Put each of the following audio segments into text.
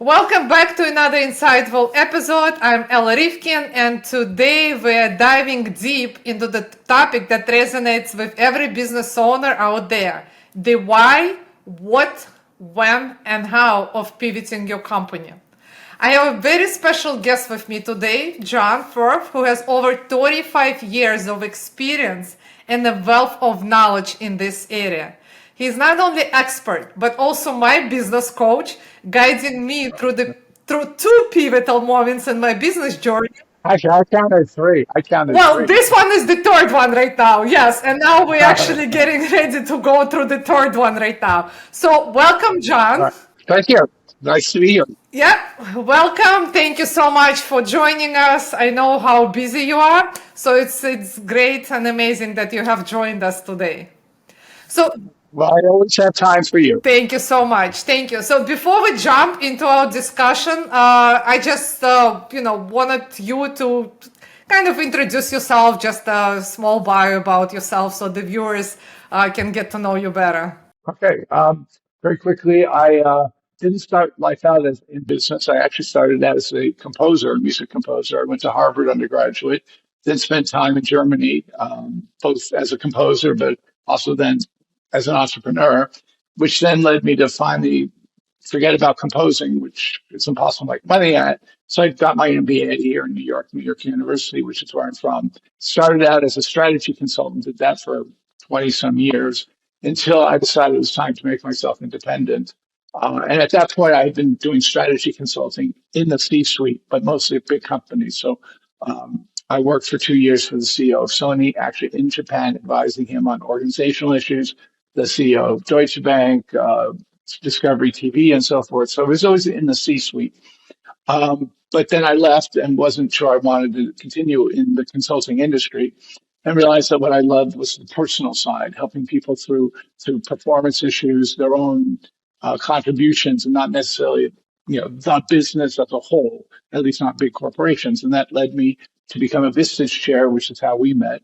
Welcome back to another insightful episode. I'm Ella Rivkin, and today we're diving deep into the topic that resonates with every business owner out there: the why, what, when, and how of pivoting your company. I have a very special guest with me today, John Furth, who has over 35 years of experience and a wealth of knowledge in this area. He's not only expert, but also my business coach, guiding me through two pivotal moments in my business journey. Actually, I counted three. I counted Well, three. this one is the third one right now, yes, and now we're actually getting ready to go through the third one right now. So, welcome, John. Right. Thank you. Nice to meet you. Yeah, welcome. Thank you so much for joining us. I know how busy you are, so it's great and amazing that you have joined us today. So, Well, I always have time for you. thank you so much. Thank you. So before we jump into our discussion, I just wanted you to kind of introduce yourself, just a small bio about yourself, so the viewers can get to know you better. Okay. Very quickly, I didn't start life out as in business. I actually started out as a composer, a music composer. I went to Harvard undergraduate, then spent time in Germany, both as a composer, but also then as an entrepreneur, which then led me to finally forget about composing, which is impossible to make money at. So I got my MBA here in New York University, which is where I'm from. Started out as a strategy consultant, did that for 20 some years until I decided it was time to make myself independent. And at that point, I had been doing strategy consulting in the C-suite, but mostly at big companies. So I worked for 2 years for the CEO of Sony, actually in Japan, advising him on organizational issues, the CEO of Deutsche Bank, Discovery TV, and so forth. So I was always in the C-suite. But then I left and wasn't sure I wanted to continue in the consulting industry, and realized that what I loved was the personal side, helping people through performance issues, their own contributions, and not necessarily the business as a whole, at least not big corporations. And that led me to become a business chair, which is how we met,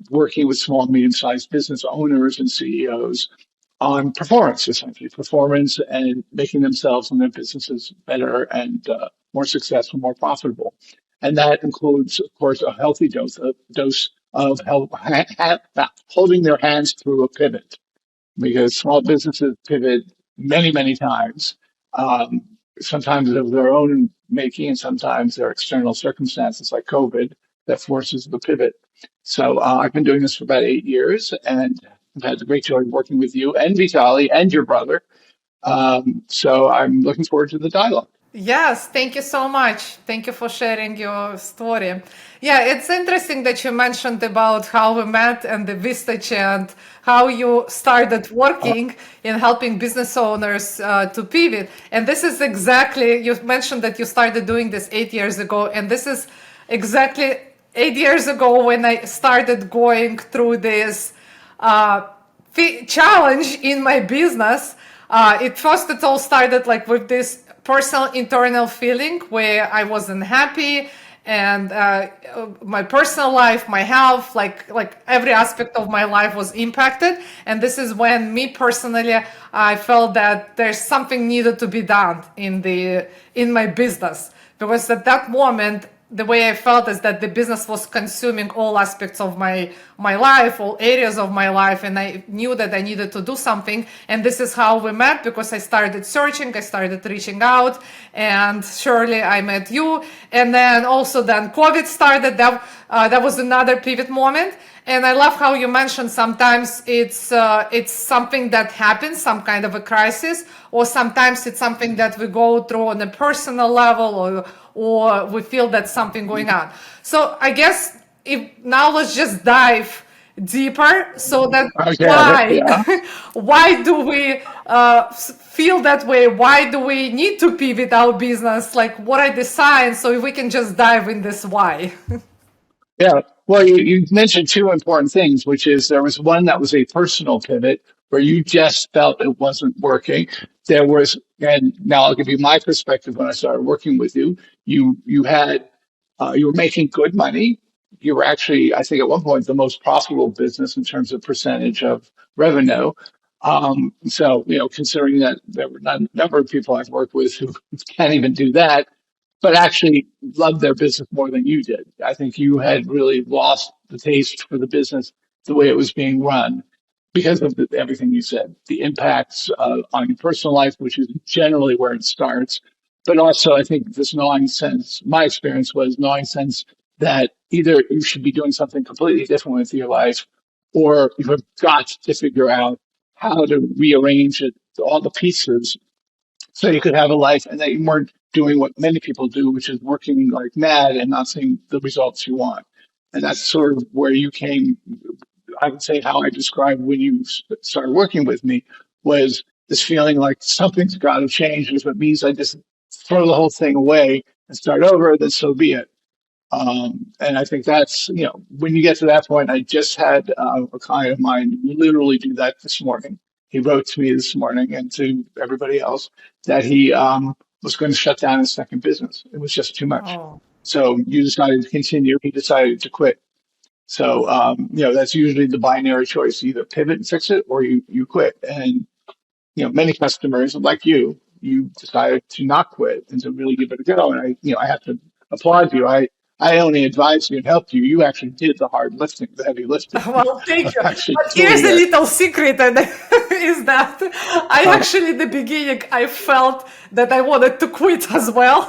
working with small, medium-sized business owners and CEOs on performance, essentially performance and making themselves and their businesses better and more successful, more profitable. And that includes, of course, a healthy dose of holding their hands through a pivot, because small businesses pivot many, many times. Sometimes of their own making, and sometimes there are external circumstances like COVID that forces the pivot. So I've been doing this for about 8 years, and I've had the great joy of working with you and Vitaly and your brother. So I'm looking forward to the dialogue. Yes, thank you so much. Thank you for sharing your story. Yeah, it's interesting that you mentioned about how we met and the Vistage and how you started working in helping business owners to pivot. And this is exactly, you mentioned that you started doing this 8 years ago, and this is exactly 8 years ago when I started going through this challenge in my business. It all started like with this personal internal feeling where I wasn't happy, and my personal life, my health, like every aspect of my life was impacted. And this is when me personally, I felt that there's something needed to be done in my business, because at that moment the way I felt is that the business was consuming all aspects of my life, all areas of my life, and I knew that I needed to do something. And this is how we met, because I started searching, I started reaching out, and surely I met you. And then COVID started. That was another pivot moment. And I love how you mentioned sometimes it's something that happens, some kind of a crisis, or sometimes it's something that we go through on a personal level, or we feel that something going on. So I guess now let's just dive deeper, so that why do we feel that way? Why do we need to pivot our business? Like, what are the signs? So if we can just dive in this why. Yeah. Well, you mentioned two important things, which is there was one that was a personal pivot where you just felt it wasn't working. There was, and now I'll give you my perspective. When I started working with you, you were making good money. You were actually, I think at one point, the most profitable business in terms of percentage of revenue. So, considering that there were a number of people I've worked with who can't even do that, but actually loved their business more than you did. I think you had really lost the taste for the business the way it was being run because of everything you said, the impacts on your personal life, which is generally where it starts. But also, I think this gnawing sense, my experience was gnawing sense that either you should be doing something completely different with your life, or you have got to figure out how to rearrange it, all the pieces, so you could have a life and that you weren't doing what many people do, which is working like mad and not seeing the results you want. And that's sort of where you came. I would say how I described when you started working with me was this feeling like something's got to change. And if it means I just throw the whole thing away and start over, then so be it. And I think that's, when you get to that point, I just had a client of mine literally do that this morning. He wrote to me this morning and to everybody else that he was going to shut down his second business. It was just too much. Oh, So you decided to continue. He decided to quit. So, that's usually the binary choice. You either pivot and fix it or you quit. And, many customers like you decided to not quit and to really give it a go. And I have to applaud you. I only advised you and helped you. You actually did the hard lifting, the heavy lifting well, thank of you. actually But here's doing a it. little secret, and is that I Uh, actually, in the beginning, I felt that I wanted to quit as well.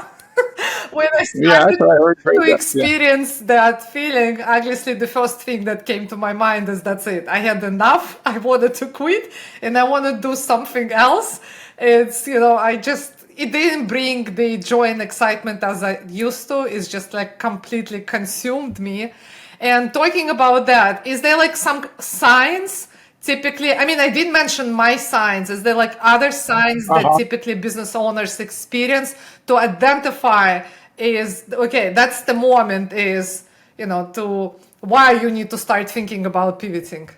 When I yeah, that's started what I heard. to Great. Yeah. experience that feeling, obviously, the first thing that came to my mind is that's it. I had enough. I wanted to quit, and I want to do something else. It's, it didn't bring the joy and excitement as I used to. It's just like completely consumed me. And talking about that, is there like some signs typically? I mean, I did mention my signs. Is there like other signs that Uh-huh. typically business owners experience to identify is okay, that's the moment is, to why you need to start thinking about pivoting?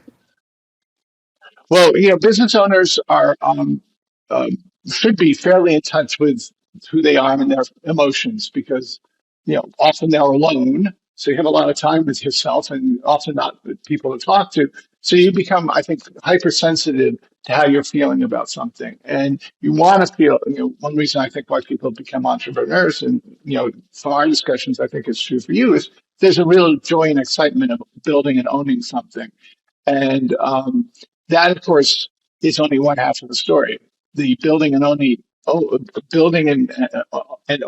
Well, business owners are um, should be fairly in touch with who they are and their emotions because often they're alone, so you have a lot of time with yourself and often not with people to talk to. So you become, I think, hypersensitive to how you're feeling about something, and you want to feel. One reason I think why people become entrepreneurs, and from our discussions, I think it's true for you, is there's a real joy and excitement of building and owning something. And that, of course, is only one half of the story. The building and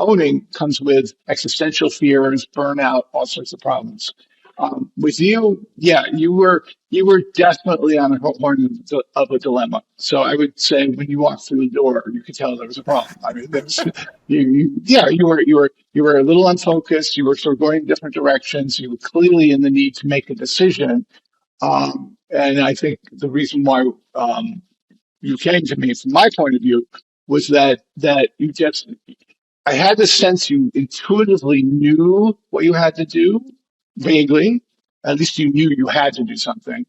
owning comes with existential fears, burnout, all sorts of problems. With you, yeah, you were definitely on a horn of a dilemma. So I would say when you walked through the door, you could tell there was a problem. I mean, there's yeah, you were a little unfocused. You were sort of going in different directions. You were clearly in the need to make a decision, and I think the reason why you came to me, from my point of view, was that you just I had the sense you intuitively knew what you had to do, vaguely. At least you knew you had to do something.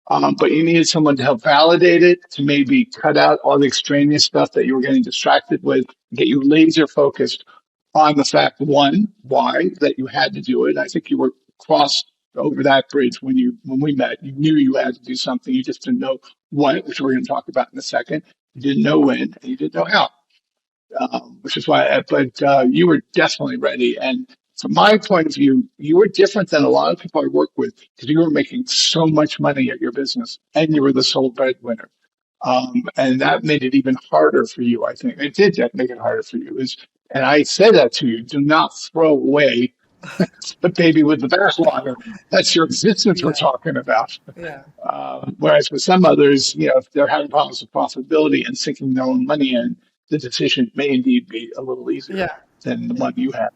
But you needed someone to help validate it, to maybe cut out all the extraneous stuff that you were getting distracted with, get you laser focused on the fact, one, why, that you had to do it. I think you were crossed over that bridge when we met. You knew you had to do something. You just didn't know what, which we're going to talk about in a second. You didn't know when, and you didn't know how, which is why. But you were definitely ready. And from my point of view, you were different than a lot of people I work with because you were making so much money at your business, and you were the sole breadwinner. And that made it even harder for you. I think it did make it harder for you. And I say that to you: do not throw away the baby with the bathwater. That's your existence we're Yeah, talking about. yeah, Whereas with some others, if they're having problems with profitability and sinking their own money in, the decision may indeed be a little easier yeah. than the one you had.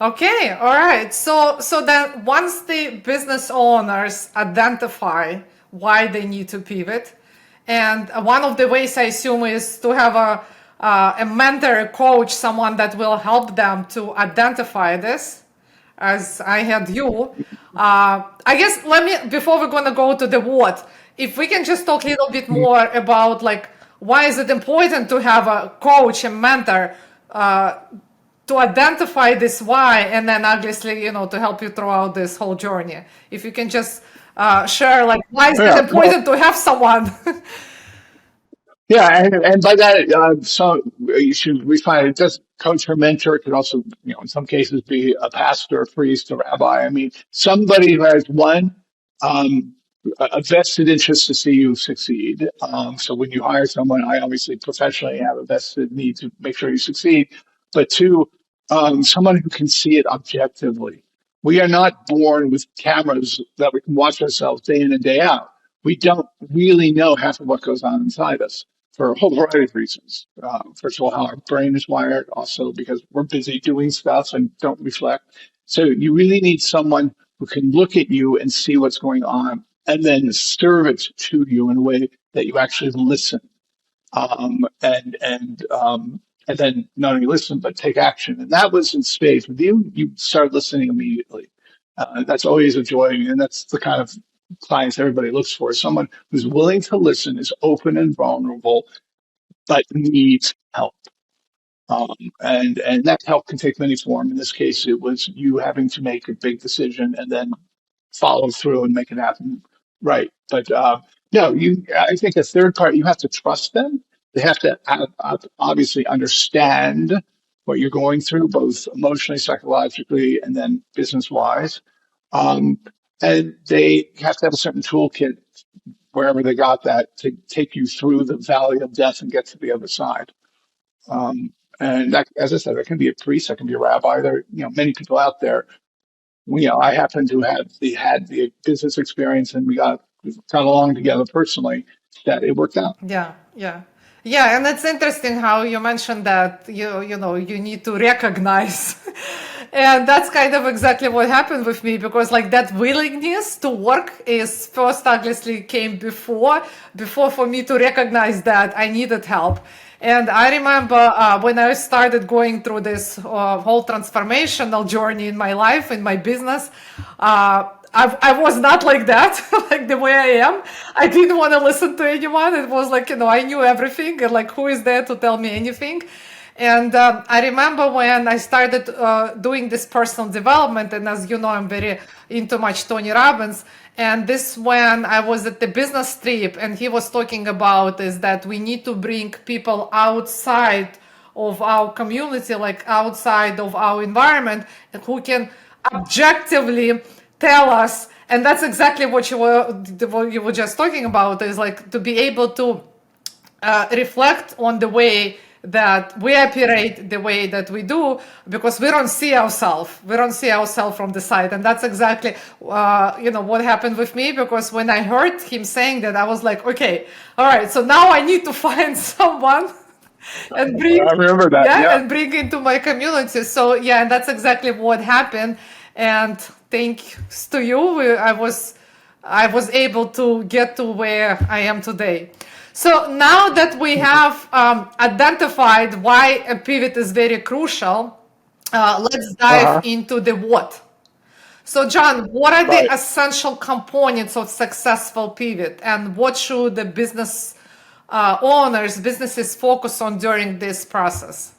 Okay, all right. So then once the business owners identify why they need to pivot, and one of the ways I assume is to have a mentor, a coach, someone that will help them to identify this, as I had you. I guess let me, before we're gonna go to the what, if we can just talk a little bit more about like why is it important to have a coach and mentor to identify this why, and then obviously to help you throughout this whole journey. If you can just share like why is it Yeah, well, important to have someone? Yeah, and by that, so you should refine it. Just coach or mentor. It could also, in some cases, be a pastor, a priest, a rabbi. I mean, somebody who has um, a vested interest to see you succeed. So when you hire someone, I obviously professionally have a vested need to make sure you succeed. But two, someone who can see it objectively. We are not born with cameras that we can watch ourselves day in and day out. We don't really know half of what goes on inside us for a whole variety of reasons. First of all, how our brain is wired, also because we're busy doing stuff and don't reflect. So you really need someone who can look at you and see what's going on and then serve it to you in a way that you actually listen. And then not only listen but take action. And that was in spades with you. You start listening immediately. That's always a joy, and that's the kind of clients everybody looks for. Someone who's willing to listen, is open and vulnerable, but needs help. And that help can take many forms. In this case, it was you having to make a big decision and then follow through and make it happen right. But no, I think a third part, you have to trust them. They have to obviously understand what you're going through, both emotionally, psychologically, and then business wise. Um, and they have to have a certain toolkit wherever they got that to take you through the valley of death and get to the other side. Um, and that, as I said, there can be a priest, there can be a rabbi. There, many people out there. I happen to have had the business experience, and we got along together personally. That it worked out. Yeah, yeah. Yeah, and it's interesting how you mentioned that you need to recognize. And that's kind of exactly what happened with me, because like that willingness to work is first obviously came before for me to recognize that I needed help. And I remember when I started going through this whole transformational journey in my life, in my business, I was not like that, like the way I am. I didn't want to listen to anyone. It was like, I knew everything, and like, who is there to tell me anything? And I remember when I started doing this personal development, and as you know, I'm very into much Tony Robbins. And this when I was at the business trip, and he was talking about is that we need to bring people outside of our community, like outside of our environment, and who can objectively tell us. And that's exactly what you were just talking about, is like to be able to reflect on the way that we operate the way that we do, because we don't see ourselves from the side. And that's exactly what happened with me, because when I heard him saying that, I was like, okay, all right, so now I need to find someone and bring, I remember that. yeah, and bring into my community. So yeah, and that's exactly what happened. And thanks to you, I was able to get to where I am today. So now that we have identified why a pivot is very crucial, let's dive into the what. So John, what are the essential components of successful pivot, and what should the businesses focus on during this process?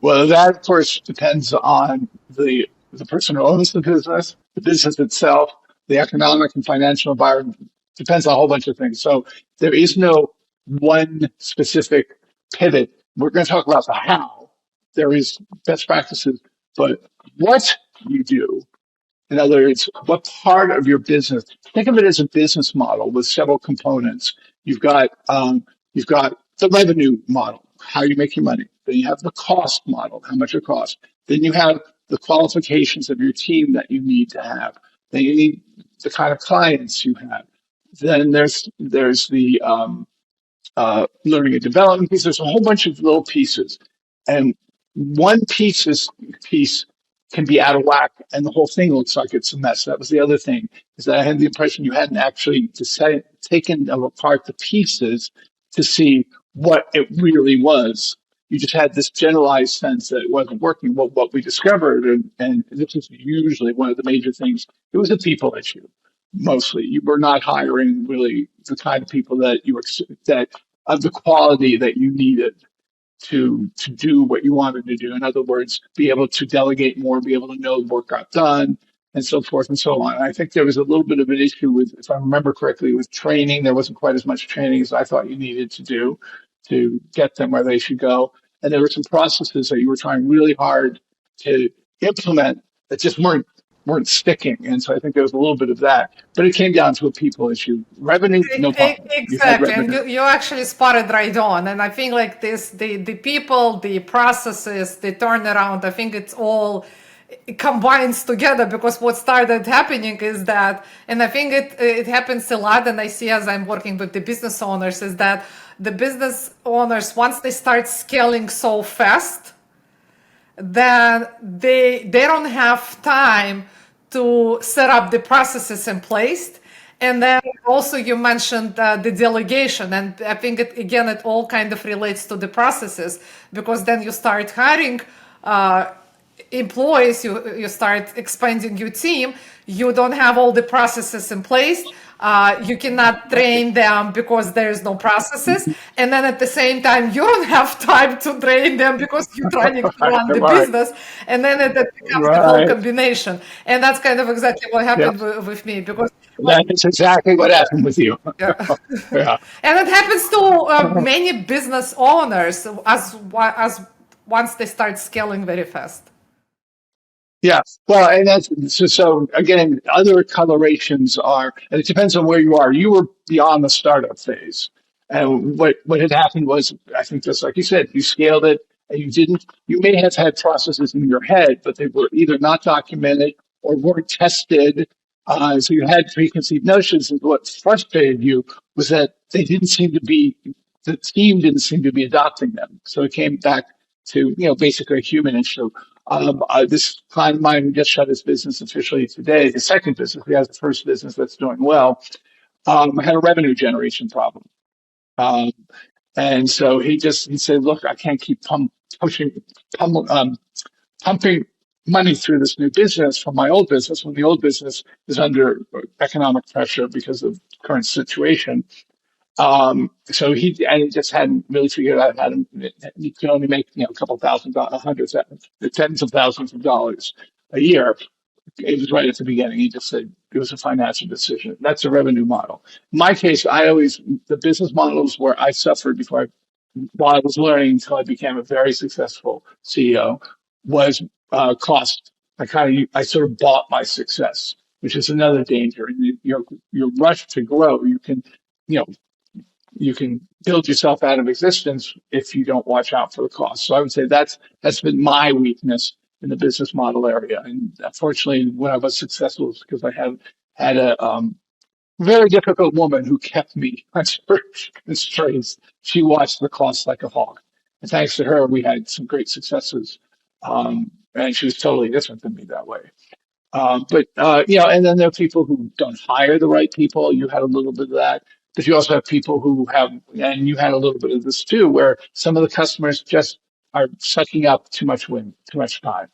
Well, that of course depends on the person who owns the business itself, the economic and financial environment. Depends on a whole bunch of things. So there is no one specific pivot. We're going to talk about the how. There is best practices, but what you do, in other words, what part of your business, think of it as a business model with several components. You've got the revenue model, how you make your money. Then you have the cost model, how much it costs. Then you have the qualifications of your team that you need to have. Then you need the kind of clients you have. Then there's the learning and development piece. There's a whole bunch of little pieces, and one piece can be out of whack, and the whole thing looks like it's a mess. That was the other thing, is that I had the impression you hadn't actually taken apart the pieces to see what it really was. You just had this generalized sense that it wasn't working. Well, what we discovered, and this is usually one of the major things, it was a people issue. Mostly, you were not hiring really the kind of people that that of the quality that you needed to do what you wanted to do. In other words, be able to delegate more, be able to know the work got done, and so forth and so on. I think there was a little bit of an issue with, if I remember correctly, with training. There wasn't quite as much training as I thought you needed to do to get them where they should go. And there were some processes that you were trying really hard to implement that just weren't sticking. And so I think there was a little bit of that. But it came down to a people issue. Revenue, no problem. You had Exactly, and revenue. you actually spotted right on. And I think like this, the people, the processes, the turnaround, I think it's all it combines together, because what started happening is that, and I think it happens a lot, and I see as I'm working with the business owners, is that the business owners, once they start scaling so fast, then they don't have time to set up the processes in place. And then also you mentioned the delegation, and I think it all kind of relates to the processes, because then you start hiring employees, you start expanding your team, you don't have all the processes in place, you cannot train them because there's no processes, and then at the same time you don't have time to train them because you're trying to run the Right, business, and then it becomes the whole right. combination. And that's kind of exactly what Yeah, happened with me, because that's exactly what happened with you. yeah. Yeah. And it happens to many business owners as once they start scaling very fast. Yeah, well, and that's so again, other colorations are, and it depends on where you are. You were beyond the startup phase. And what had happened was, I think just like you said, you scaled it and you may have had processes in your head, but they were either not documented or weren't tested. So you had preconceived notions. And what frustrated you was that the team didn't seem to be adopting them. So it came back to, basically a human issue. This client of mine who just shut his business officially today, the second business, he has the first business that's doing well, had a revenue generation problem. Um, and so he said, look, I can't keep pumping money through this new business from my old business when the old business is under economic pressure because of current situation. So he just hadn't really figured out how to, he could only make, a couple thousand dollars, hundreds, tens of thousands of dollars a year. It was right at the beginning. He just said it was a financial decision. That's a revenue model. In my case, the business models where I suffered while I was learning until I became a very successful CEO was cost. I sort of bought my success, which is another danger. Your rush to grow, you know, you can build yourself out of existence if you don't watch out for the cost. So I would say that's been my weakness in the business model area. And unfortunately, when I was successful, it's because I had a very difficult woman who kept me on certain constraints. She watched the cost like a hawk. And thanks to her, we had some great successes. And she was totally different than me that way. And then there are people who don't hire the right people. You had a little bit of that. But you also have people and you had a little bit of this too, where some of the customers just are sucking up too much too much time.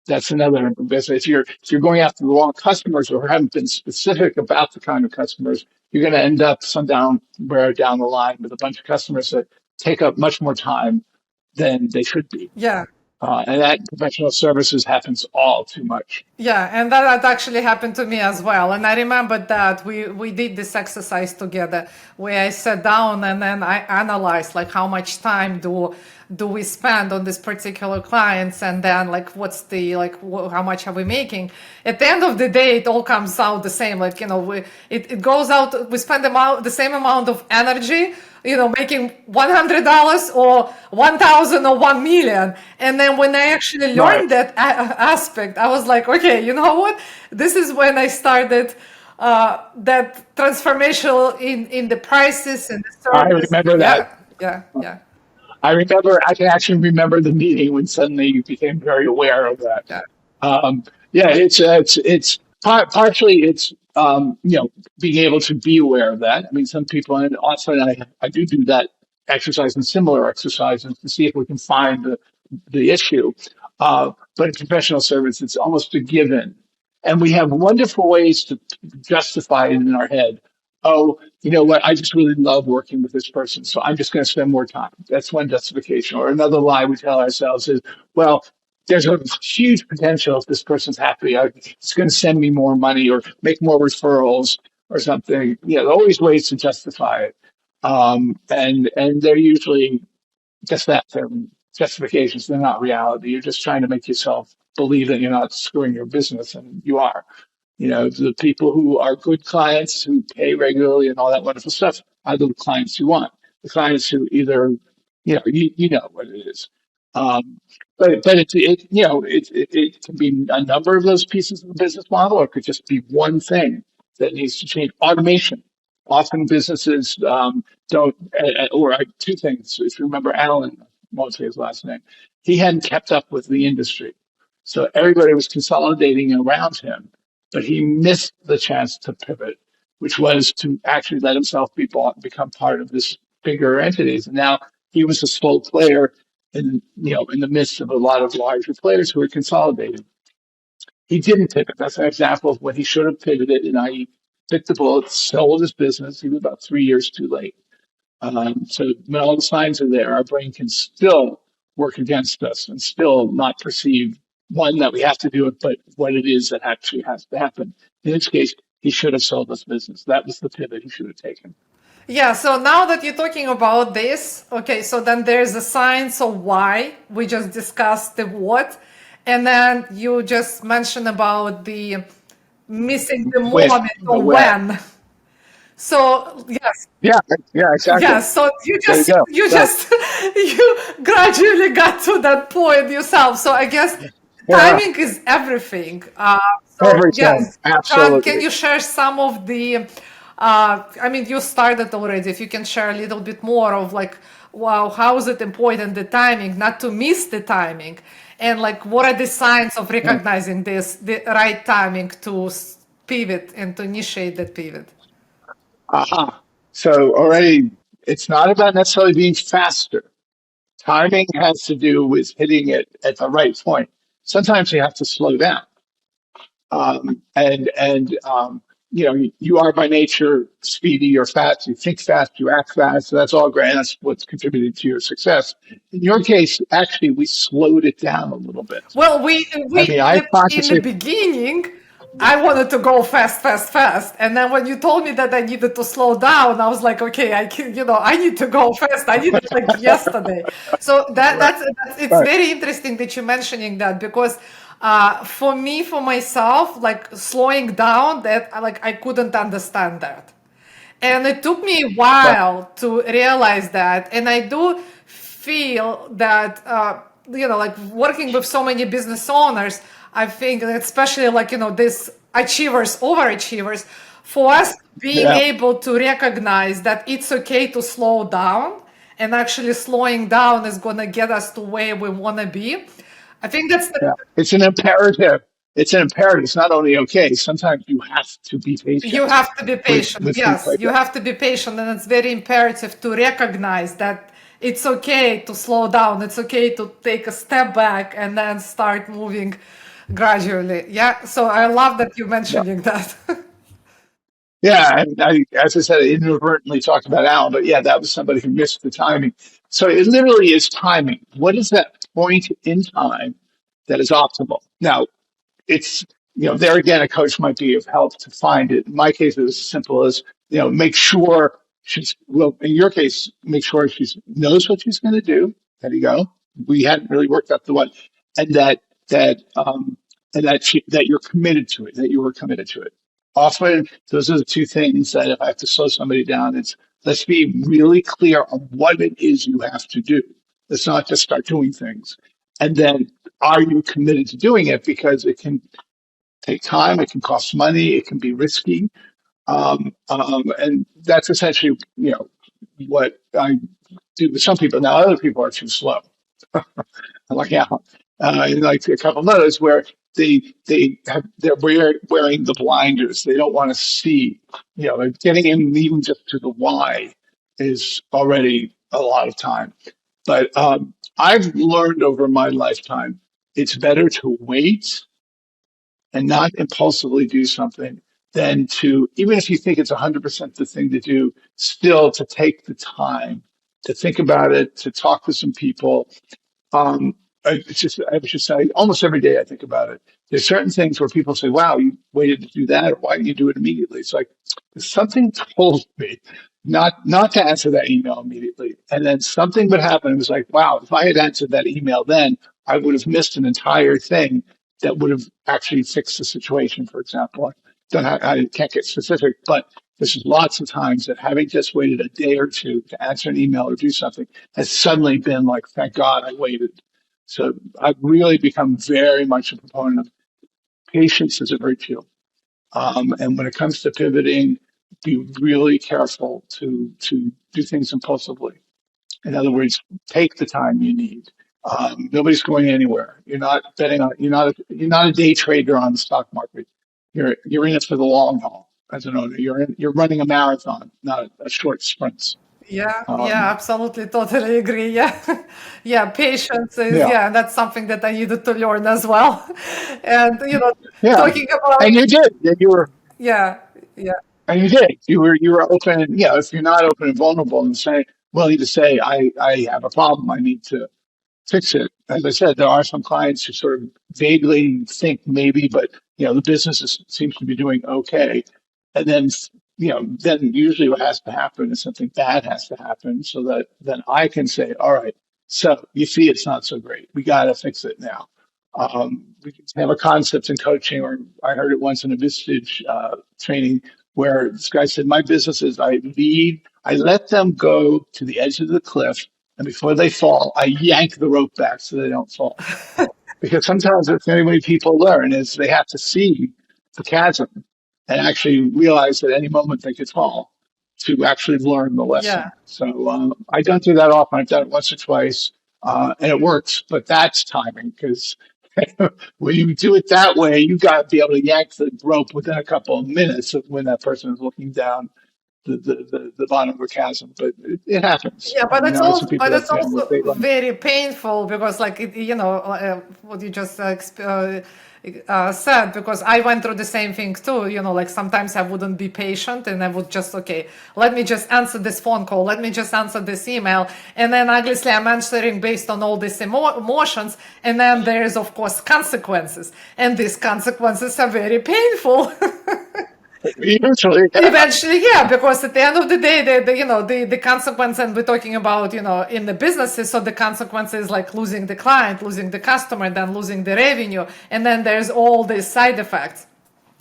That's another business. If you're going after the wrong customers or haven't been specific about the kind of customers, you're going to end up down the line with a bunch of customers that take up much more time than they should be. Yeah. And that professional services happens all too much. Yeah, and that actually happened to me as well. And I remember that we did this exercise together where I sat down and then I analyzed like how much time do we spend on this particular clients, and then like what's the how much are we making. At the end of the day, it all comes out the same. It goes out, we spend the same amount of energy, making $100 or 1,000 or 1 million. And then when I actually learned that aspect, I was like, okay, you know what? This is when I started that transformation in the prices and the service. I remember that. Yeah. I can actually remember the meeting when suddenly you became very aware of that. Yeah. Partially being able to be aware of that. I mean, some people, and often I do that exercise and similar exercises to see if we can find the issue. But in professional service, it's almost a given. And we have wonderful ways to justify it in our head. Oh, you know what? I just really love working with this person, so I'm just going to spend more time. That's one justification. Or another lie we tell ourselves is, well, there's a huge potential if this person's happy. It's going to send me more money or make more referrals or something. You know, always ways to justify it. And they're usually just that. They're justifications. They're not reality. You're just trying to make yourself believe that you're not screwing your business, and you are. You know, the people who are good clients who pay regularly and all that wonderful stuff are the clients you want. The clients who either, you know what it is. Um, but it can be a number of those pieces of the business model, or it could just be one thing that needs to change. Automation. Often businesses don't, or two things. If you remember Alan, I won't say his last name, he hadn't kept up with the industry. So everybody was consolidating around him, but he missed the chance to pivot, which was to actually let himself be bought and become part of this bigger entities. And now he was a sole player in the midst of a lot of larger players who were consolidating. He didn't pivot. That's an example of when he should have pivoted, and I bit the bullet, sold his business. He was about 3 years too late. So when all the signs are there, our brain can still work against us and still not perceive, one, that we have to do it, but what it is that actually has to happen. In this case, he should have sold his business. That was the pivot he should have taken. Yeah, so now that you're talking about this, okay, so then there's the science of why. We just discussed the what. And then you just mentioned about the missing the moment of when. So yes, Yeah, exactly. yes. So There you go. you gradually got to that point yourself. So I guess Yeah, timing is everything. So everything. yes, John, can Absolutely. you share some of the? I mean, you started already. If you can share a little bit more of like, wow, how is it important the timing, not to miss the timing, and like, what are the signs of Yeah. recognizing this the right timing to pivot and to initiate that pivot? Aha. So already, it's not about necessarily being faster. Timing has to do with hitting it at the right point. Sometimes you have to slow down. And you are by nature speedy or fast. You think fast, you act fast. So that's all great. And that's what's contributed to your success. In your case, actually, we slowed it down a little bit. Well, I we mean, I in the consciously, beginning, I wanted to go fast, fast, fast, and then when you told me that I needed to slow down, I was like, okay, I can, I need to go fast. I need it like yesterday. So right, that's it's right, very interesting that you're mentioning that because for me, for myself, like slowing down, that like I couldn't understand that. And it took me a right. while to realize that. And I do feel that, like working with so many business owners, I think, that especially like, this achievers, overachievers, for us being Yeah, able to recognize that it's okay to slow down and actually slowing down is going to get us to where we want to be. I think that's the yeah. It's an imperative. It's an imperative. It's not only okay. Sometimes you have to be You patient have to be patient. with things Yes, like you that. have to be patient, and it's very imperative to recognize that it's okay to slow down. It's okay to take a step back and then start moving gradually. Yeah, so I love that you Yeah. mentioning that. Yeah, and as I said, I inadvertently talked about Alan, but yeah, that was somebody who missed the timing. So it literally is timing. What is that point in time that is optimal? Now, it's, there again, a coach might be of help to find it. In my case, it was as simple as, make sure well, in your case, make sure she knows what she's going to do. There you go. We hadn't really worked out the one, and that you're committed to it, that you were committed to it. Often, those are the two things that if I have to slow somebody down, it's let's be really clear on what it is you have to do. Let's not just start doing things. And then, are you committed to doing it? Because it can take time, it can cost money, it can be risky. And that's essentially, what I do with some people. Now, other people are too slow. Like, yeah, like a couple of others where they're wearing the blinders. They don't want to see. Like getting in even just to the why is already a lot of time. But I've learned over my lifetime, it's better to wait and not impulsively do something than to, even if you think it's 100% the thing to do, still to take the time to think about it, to talk to some people. it's just, I was just saying, almost every day I think about it. There's certain things where people say, wow, you waited to do that, or why didn't you do it immediately? It's like, something told me not to answer that email immediately. And then something would happen. It was like, wow, if I had answered that email then, I would have missed an entire thing that would have actually fixed the situation, for example. I can't get specific, but there's lots of times that having just waited a day or two to answer an email or do something has suddenly been like, thank God I waited. So I've really become very much a proponent of patience as a virtue. And when it comes to pivoting, be really careful to do things impulsively. In other words, take the time you need. Nobody's going anywhere. You're not betting on. You're not a day trader on the stock market. You're in it for the long haul as an owner. You're running a marathon, not a short sprint. Yeah, yeah, Um, absolutely, totally agree. Yeah, yeah, patience is, yeah, yeah, that's something that I needed to learn as well. And, yeah, talking about, and you did. And you were yeah, yeah, And you did. You were open. And, if you're not open and vulnerable and willing to say, I have a problem, I need to fix it. As I said, there are some clients who sort of vaguely think maybe, but the business seems to be doing okay. And then, then usually what has to happen is something bad has to happen so that then I can say, all right, so you see it's not so great. We got to fix it now. We have a concept in coaching, or I heard it once in a Vistage training, where this guy said, my business is I let them go to the edge of the cliff, and before they fall, I yank the rope back so they don't fall. Because sometimes the only way people learn is they have to see the chasm and actually realize at any moment they could fall to actually learn the yeah. lesson. So I don't do that often. I've done it once or twice, and it works. But that's timing, because when you do it that way, you got to be able to yank the rope within a couple of minutes of when that person is looking down the bottom of a chasm. But it happens. Yeah, but I it's know some also people that can, also they learn. very painful because, like, what you just said. Because I went through the same thing too. Like sometimes I wouldn't be patient and I would just, okay, let me just answer this phone call, let me just answer this email, and then obviously I'm answering based on all these emotions, and then there is of course consequences, and these consequences are very painful. Eventually, Eventually, yeah, because at the end of the day, the consequence, and we're talking about, in the businesses, so the consequence is like losing the client, losing the customer, then losing the revenue, and then there's all these side effects,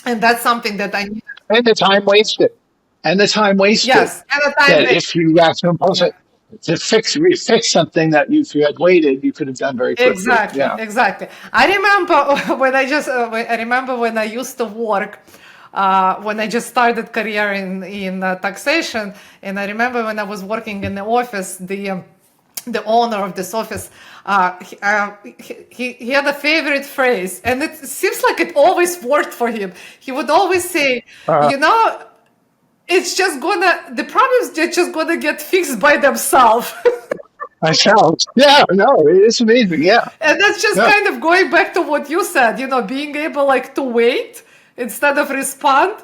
and that's something that I need. and the time wasted, Yes, and the time that that, if you asked them yeah, to fix something that if you had waited, you could have done very quickly. exactly, Yeah. exactly. I remember I remember when I used to work. When I just started career in taxation, and I remember when I was working in the office, the owner of this office, he had a favorite phrase, and it seems like it always worked for him. He would always say, Uh, the problems are just gonna get fixed by themselves. Myself. Yeah. No, it's amazing. Yeah. And that's just Yeah. kind of going back to what you said, being able like to wait instead of respond.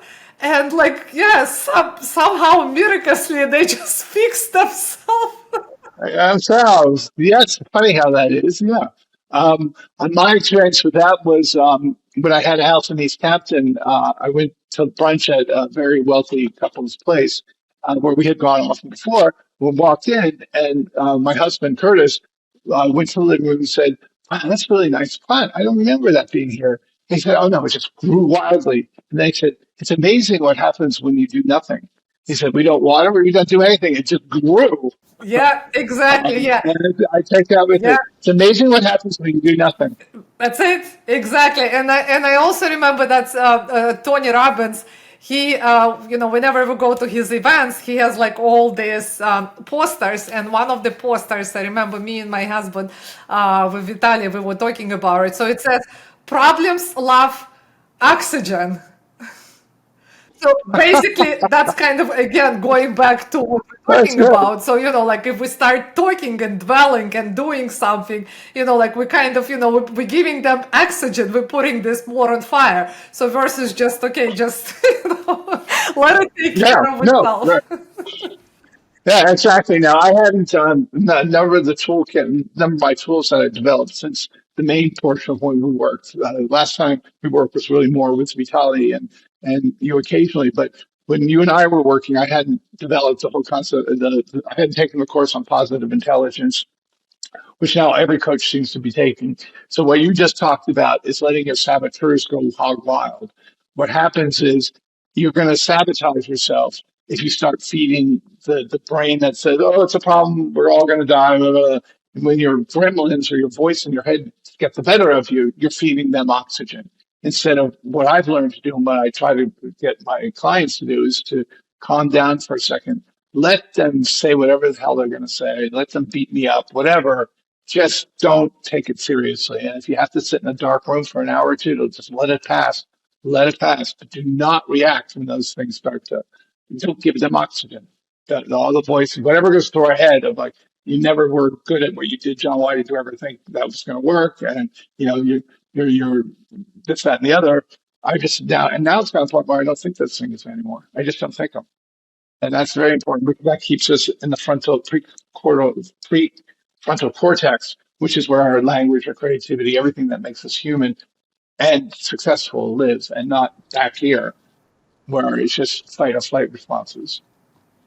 And like, yeah, somehow miraculously they just fix themselves. Ourselves. Yes, funny how that is. Yeah. And my experience with that was when I had a house in East Hampton. I went to brunch at a very wealthy couple's place where we had gone often before. We walked in, and my husband Curtis went to the living room and said, "Wow, that's a really nice plant. I don't remember that being here." He said, "Oh no, it just grew wildly." And they said, "It's amazing what happens when you do nothing." He said, "We don't water, we don't do anything. It just grew." Yeah, exactly. Yeah, And I take that with yeah. me. It's amazing what happens when you do nothing. That's it, exactly. And I also remember that Tony Robbins. He, whenever we go to his events, he has like all these posters. And one of the posters, I remember me and my husband with Vitaly, we were talking about it. So it says, "Problems love oxygen." So basically, that's kind of again going back to what we're That's talking good. about. So, like if we start talking and dwelling and doing something, like we kind of, we're giving them oxygen, we're putting this more on fire. So versus just, okay, just, let it take Yeah, care of no, itself. right. Yeah, exactly. Now, I hadn't a number of the toolkit, number of my tools that I developed since the main portion of when we worked. Last time we worked was really more with Vitali and you occasionally, but when you and I were working, I hadn't developed the whole concept. I hadn't taken the course on positive intelligence, which now every coach seems to be taking. So what you just talked about is letting your saboteurs go hog wild. What happens is you're going to sabotage yourself if you start feeding the brain that says, oh, it's a problem, we're all going to die. Blah, blah, blah. And when your gremlins or your voice in your head get the better of you, you're feeding them oxygen. Instead of what I've learned to do and what I try to get my clients to do is to calm down for a second, let them say whatever the hell they're going to say, let them beat me up, whatever, just don't take it seriously. And if you have to sit in a dark room for an hour or two, just let it pass. Let it pass. But do not react when those things start to, don't give them oxygen. All the voices, whatever goes through our head of like, you never were good at what you did, John. Why did you ever think that was going to work? And, you're this, that, and the other. I just now, and now it's got to the point where I don't think those things anymore. I just don't think them. And that's very important because that keeps us in the prefrontal cortex, which is where our language, our creativity, everything that makes us human and successful lives, and not back here where it's just fight or flight responses.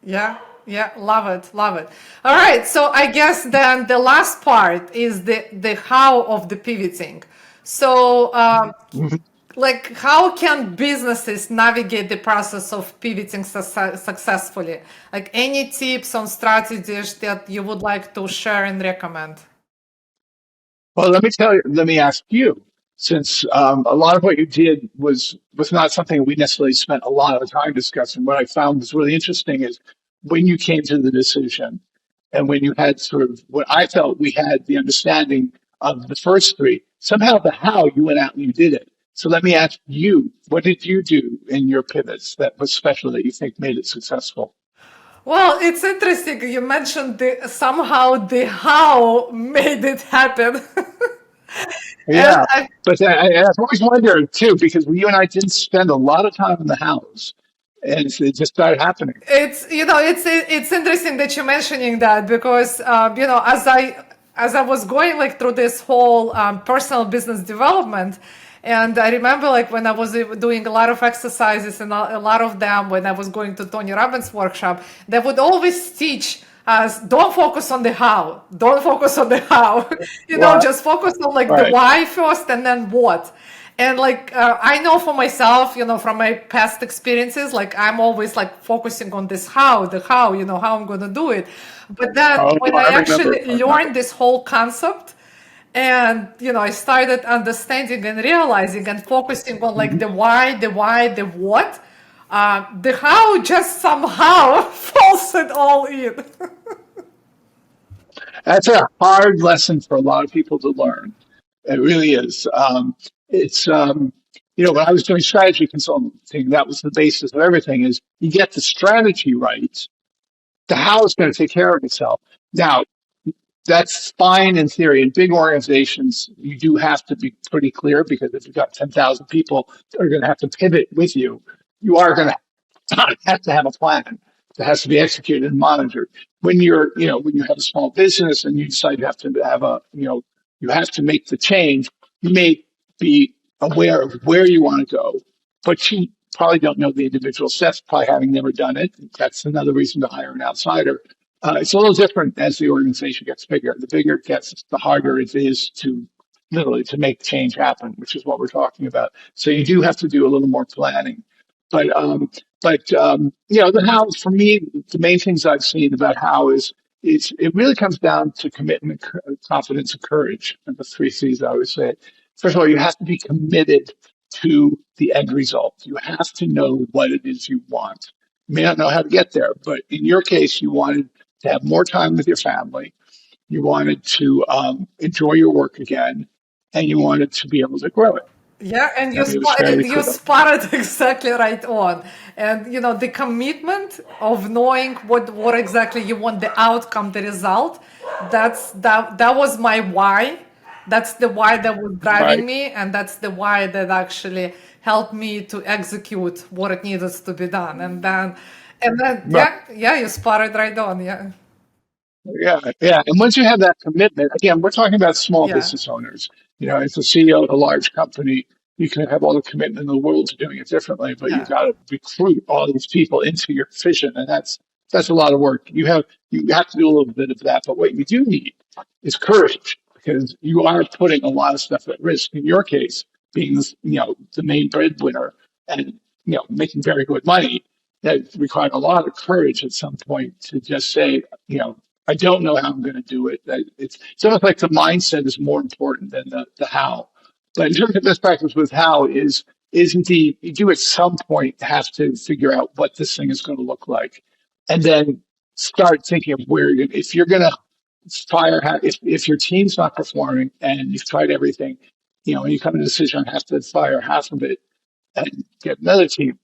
Yeah, yeah, love it, love it. All right, so I guess then the last part is the how of the pivoting. So, Mhm. like, how can businesses navigate the process of pivoting successfully? Like, any tips on strategies that you would like to share and recommend? Well, let me ask you, since a lot of what you did was not something we necessarily spent a lot of time discussing. What I found was really interesting is when you came to the decision and when you had sort of what I felt we had the understanding of the first three, somehow the how you went out and you did it. So let me ask you, what did you do in your pivots that was special that you think made it successful? Well, it's interesting. You mentioned somehow the how made it happen. And Yeah, but I've always wondered too, because you and I didn't spend a lot of time in the house, and it just started happening. it's interesting that you're mentioning that because as I was going like through this whole personal business development, and I remember like when I was doing a lot of exercises and a lot of them when I was going to Tony Robbins workshop, they would always teach us don't focus on the how, don't focus on the how, Right, just focus on like the right, why first and then what. And like I know for myself, from my past experiences, like I'm always like focusing on this how, the how, how I'm gonna do it. But then oh, when I actually I remember. learned this whole concept, and I started understanding and realizing and focusing on like Mhm. the what, the how just somehow falls it all in. That's a hard lesson for a lot of people to learn. It really is. It's when I was doing strategy consulting, that was the basis of everything. Is you get the strategy right, the how is going to take care of itself. Now, that's fine in theory. In big organizations, you do have to be pretty clear because if you've got 10,000 people that are going to have to pivot with you, you are going to have to have a plan that has to be executed and monitored. When you have a small business and you decide you have to have you have to make the change, you may be aware of where you want to go, but you probably don't know the individual steps, probably having never done it. That's another reason to hire an outsider. It's a little different as the organization gets bigger. The bigger it gets, the harder it is to literally to make change happen, which is what we're talking about. So you do have to do a little more planning. But the how for me, the main things I've seen about how is it really comes down to commitment, confidence, and courage. And the three C's I always say. First of all, you have to be committed to the end result. You have to know what it is you want. You may not know how to get there, but in your case, you wanted to have more time with your family. You wanted to enjoy your work again, and you wanted to be able to grow it. Yeah, and I mean, it was fairly you clear. spotted exactly right on. And the commitment of knowing what exactly you want, the outcome, the result. That was my why. That's the why that was driving Right. me, and that's the why that actually helped me to execute what it needed to be done. And then And then, Right. you spotted right on. Yeah. Yeah, yeah. And once you have that commitment, again, we're talking about small Yeah. business owners. As a CEO of a large company, you can have all the commitment in the world to doing it differently, but you've Yeah. got to recruit all these people into your vision, and that's a lot of work. You have to do a little bit of that, but what you do need is courage because you are putting a lot of stuff at risk. In your case, being the main breadwinner and making very good money, that required a lot of courage at some point to just say, I don't know how I'm going to do it. It's almost like the mindset is more important than the how. But in terms of best practice with how is indeed you do at some point have to figure out what this thing is going to look like, and then start thinking of if you're going to if your team's not performing and you've tried everything, and you come to a decision on have to fire half of it and get another team,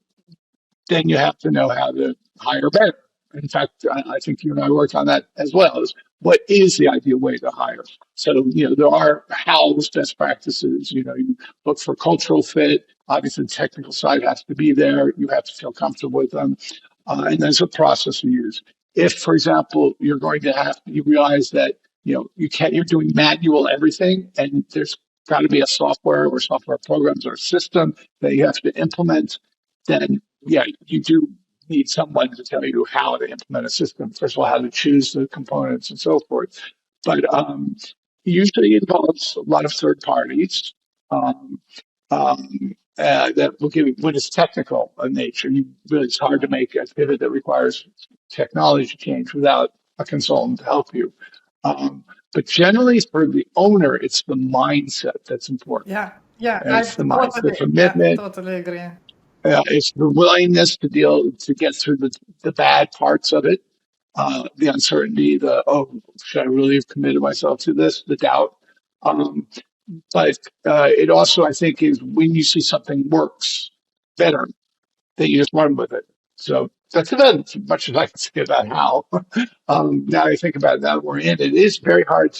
then you have to know how to hire better. In fact, I think you and I worked on that as well. Is what is the ideal way to hire? So, there are how's best practices. You look for cultural fit. Obviously, the technical side has to be there. You have to feel comfortable with them. And there's a process you use. If, for example, you realize that, you're doing manual everything and there's got to be a software or software programs or system that you have to implement, then yeah, you do need someone to tell you how to implement a system. First of all, how to choose the components and so forth. But usually it involves a lot of third parties um, that will give you, when it's technical in nature. It's hard to make a pivot that requires technology change without a consultant to help you. But generally, for the owner, it's the mindset that's important. Yeah. Yeah. And I it's the mindset, the totally, yeah, commitment, totally agree. it's the willingness to get through the bad parts of it, the uncertainty, should I really have committed myself to this? The doubt. Um, but it also, I think, is when you see something works better, that you just run with it. So that's about as much as I can say about how. Now I think about it, now we're in it is very hard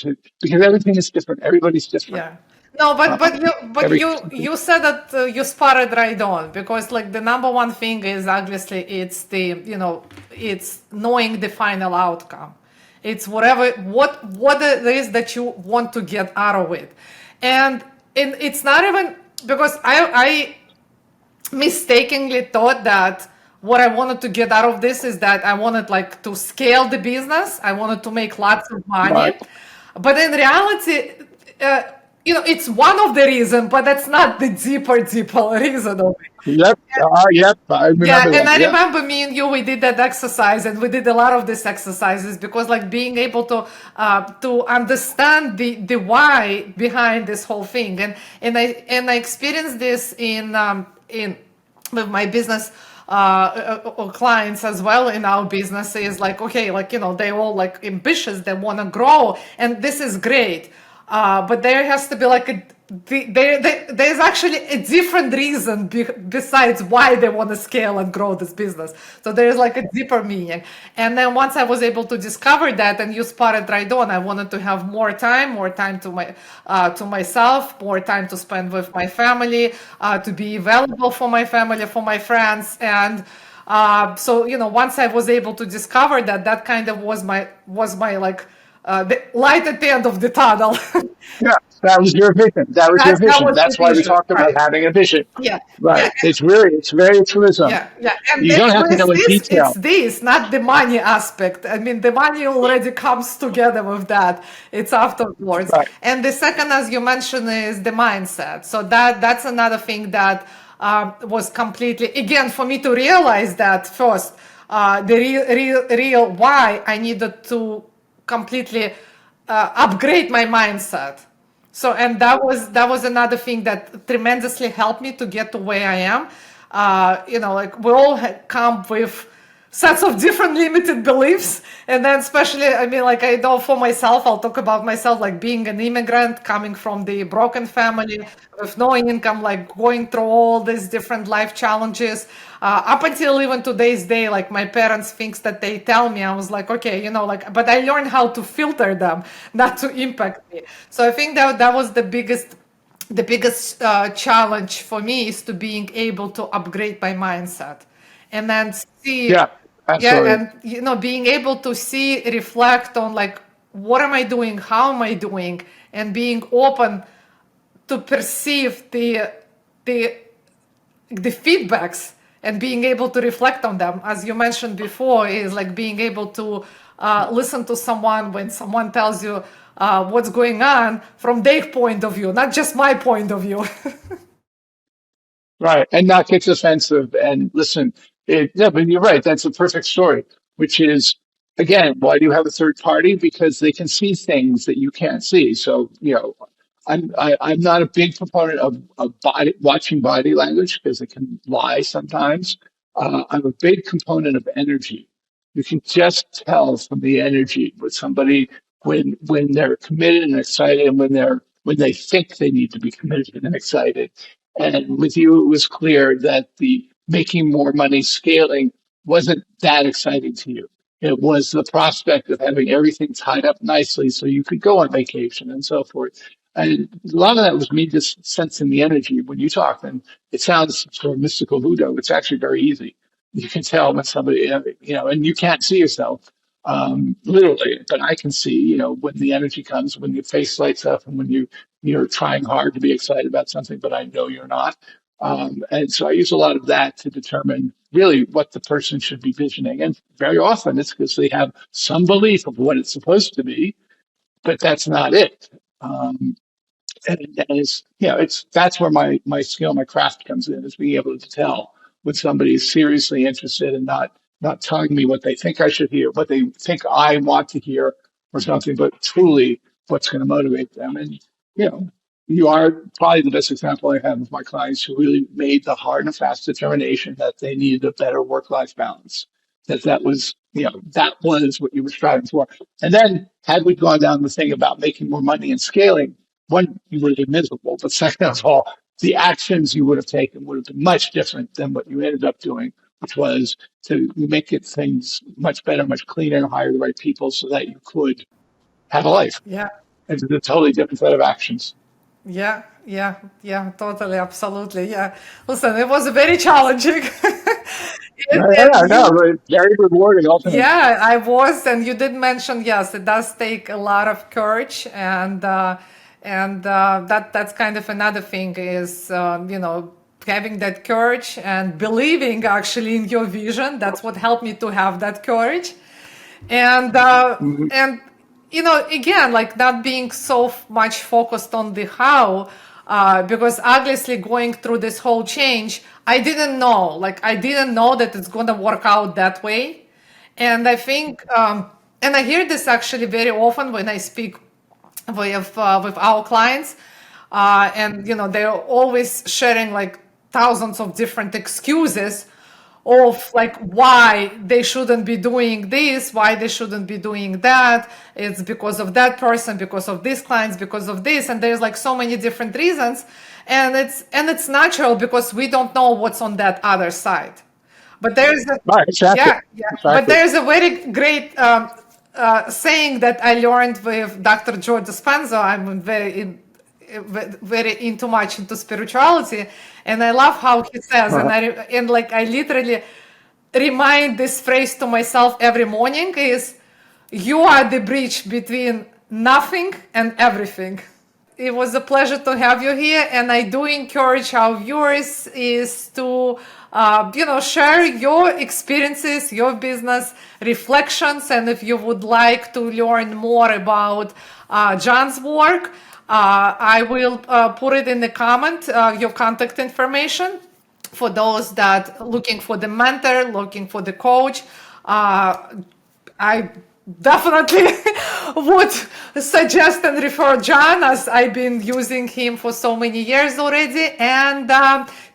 because everything is different. Everybody's different. Yeah. No, but Every you said that you spotted right on because like the number one thing is obviously it's knowing the final outcome. It's what it is that you want to get out of it, and it's not even because I mistakenly thought that what I wanted to get out of this is that I wanted like to scale the business. I wanted to make lots of money, right. but in reality, uh, it's one of the reasons, but that's not the deeper reason of it. Yep. Yep. I Yeah, remember and that. I Yep. remember me and you, we did that exercise, and we did a lot of these exercises because, like, being able to understand the why behind this whole thing, and I experienced this in with my business clients as well in our business is like, okay, like, they all like ambitious, they want to grow, and this is great, but there has to be like there's actually a different reason besides why they want to scale and grow this business. So there's like a deeper meaning. And then once I was able to discover that, and you spotted right on, I wanted to have more time to myself, more time to spend with my family, to be available for my family, for my friends, and so once I was able to discover that, that kind of was my like the light at the end of the tunnel. Yeah, that was your vision. That was your That vision. was the That's why we vision, talked about right? having a vision. Yeah, yeah, Right. It's very truism. yeah. And You then don't have to with know in this, it's detail. this, not the money aspect. I mean, the money already comes together with that. It's afterwards. Right. And the second, as you mentioned, is the mindset. So that's another thing that was completely, again, for me to realize that first, the real why I needed to completely upgrade my mindset. So, and that was another thing that tremendously helped me to get to where I am. Like we all come with sets of different limited beliefs, and then especially, I mean, like I know for myself, I'll talk about myself, like being an immigrant, coming from the broken family with no income, like going through all these different life challenges. Up until even today's day, like my parents thinks that they tell me, I was like, okay, but I learned how to filter them, not to impact me. So I think that was the biggest challenge for me is to being able to upgrade my mindset, and then see Yeah. Yeah, Absolutely. and being able to see, reflect on like what am I doing, how am I doing, and being open to perceive the the feedbacks and being able to reflect on them, as you mentioned before, is like being able to listen to someone when someone tells you what's going on from their point of view, not just my point of view. Right. And not get defensive and listen. Yeah, but you're right. That's a perfect story, which is, again, why do you have a third party? Because they can see things that you can't see. So, I'm not a big proponent of watching body language because it can lie sometimes. I'm a big component of energy. You can just tell from the energy with somebody when they're committed and excited and when they think they need to be committed and excited. And with you, it was clear that the making more money scaling wasn't that exciting to you. It was the prospect of having everything tied up nicely so you could go on vacation and so forth. And a lot of that was me just sensing the energy when you talk. And it sounds sort of mystical voodoo. It's actually very easy. You can tell when somebody, and you can't see yourself literally, but I can see, when the energy comes, when your face lights up, and when you're trying hard to be excited about something, but I know you're not. And so I use a lot of that to determine really what the person should be visioning. And very often it's because they have some belief of what it's supposed to be, but that's not it. And it's that's where my skill, my craft comes in, is being able to tell when somebody is seriously interested and not telling me what they think I should hear, what they think I want to hear or something, but truly what's going to motivate them. And you know, you are probably the best example I have of my clients who really made the hard and fast determination that they needed a better work-life balance. That was what you were striving for. And then had we gone down the thing about making more money and scaling, one, you would have been miserable, but second of all, the actions you would have taken would have been much different than what you ended up doing, which was to make it things much better, much cleaner, and hire the right people so that you could have a life. Yeah, It's a totally different set of actions. yeah, yeah, yeah, totally, absolutely. Yeah. Listen, it was very challenging. Yeah, And no, but very rewarding ultimately. yeah, I was, and you did mention, yes, it does take a lot of courage, and that's kind of another thing is having that courage and believing actually in your vision. That's what helped me to have that courage, and Mhm. again, like not being so much focused on the how, because obviously going through this whole change, I didn't know that it's going to work out that way. And I think and I hear this actually very often when I speak with our clients, and they're always sharing like thousands of different excuses of like why they shouldn't be doing this, why they shouldn't be doing that. It's because of that person, because of these clients, because of this, and there's like so many different reasons, and it's natural because we don't know what's on that other side. But there's a Right, exactly. yeah, yeah. But Exactly. there's a very great saying that I learned with Dr. Joe Dispenza. I'm very into much into spirituality, and I love how he says, Uh-huh. and like I literally remind this phrase to myself every morning is, "You are the bridge between nothing and everything." It was a pleasure to have you here, and I do encourage our viewers is to share your experiences, your business reflections, and if you would like to learn more about John's work, I will put it in the comment, your contact information for those that looking for the mentor, looking for the coach. I definitely would suggest and refer John, as I've been using him for so many years already. And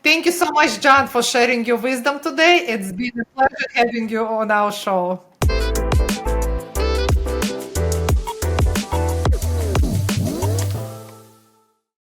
thank you so much, John, for sharing your wisdom today. It's been a pleasure having you on our show.